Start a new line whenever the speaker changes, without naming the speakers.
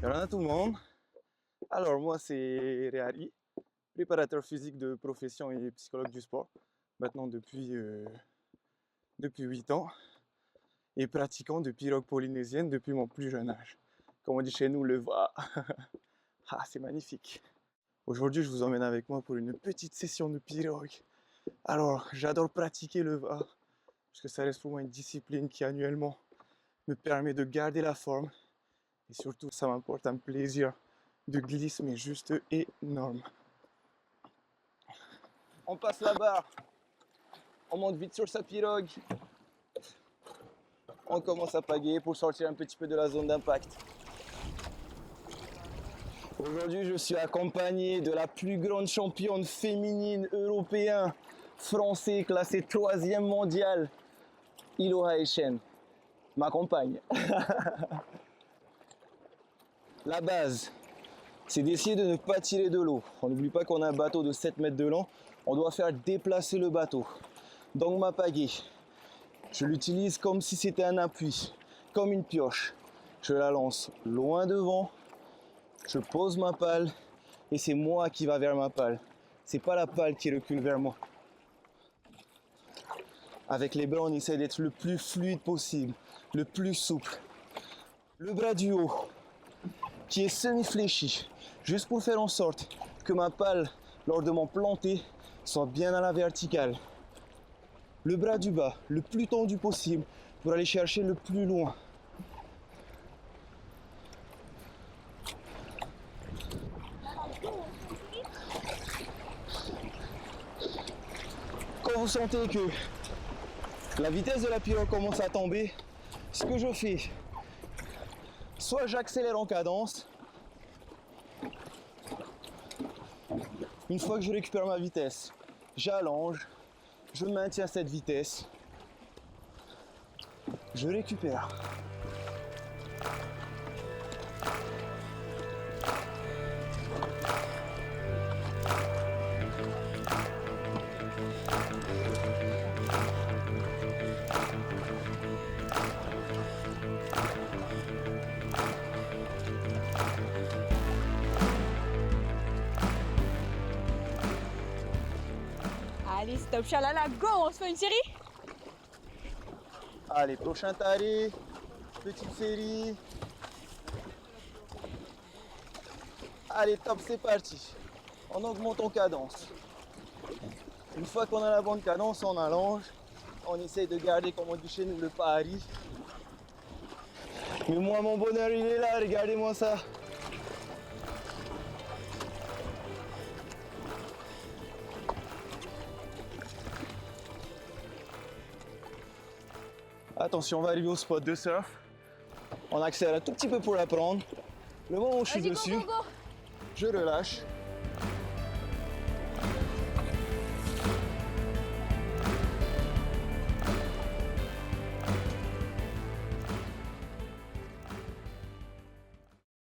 Bonjour à tout le monde. Alors moi c'est Réali, préparateur physique de profession et psychologue du sport, maintenant depuis 8 ans et pratiquant de pirogue polynésienne depuis mon plus jeune âge. Comme on dit chez nous, le va. Ah, c'est magnifique. Aujourd'hui je vous emmène avec moi pour une petite session de pirogue. Alors j'adore pratiquer le va parce que ça reste pour moi une discipline qui annuellement me permet de garder la forme et surtout ça m'apporte un plaisir de glisse mais juste énorme. On passe la barre, on monte vite sur sa pirogue, on commence à pagayer pour sortir un petit peu de la zone d'impact. Aujourd'hui je suis accompagné de la plus grande championne féminine européenne, français classée 3e mondiale, Iloha Echen, ma compagne. La base, c'est d'essayer de ne pas tirer de l'eau. On n'oublie pas qu'on a un bateau de 7 mètres de long, on doit faire déplacer le bateau. Donc ma pagaie, je l'utilise comme si c'était un appui, comme une pioche. Je la lance loin devant, je pose ma pale et c'est moi qui va vers ma pale. C'est pas la pale qui recule vers moi. Avec les bras, on essaie d'être le plus fluide possible, le plus souple. Le bras du haut, qui est semi-fléchi, juste pour faire en sorte que ma pale, lors de mon planté, soit bien à la verticale. Le bras du bas, le plus tendu possible, pour aller chercher le plus loin. Quand vous sentez que la vitesse de la pirogue commence à tomber, ce que je fais, soit j'accélère en cadence. Une fois que je récupère ma vitesse, j'allonge, je maintiens cette vitesse, je récupère.
Allez, stop, chalala, go, on se fait une série?
Allez, prochain taré, petite série. Allez, top, c'est parti. On augmente en cadence. Une fois qu'on a la bonne cadence, on allonge. On essaye de garder, comme on dit chez nous, le pari. Mais moi, mon bonheur, il est là, regardez-moi ça. Attention, on va arriver au spot de surf. On accélère un tout petit peu pour la prendre. Le moment où je suis dessus,
Go, go, go.
je relâche.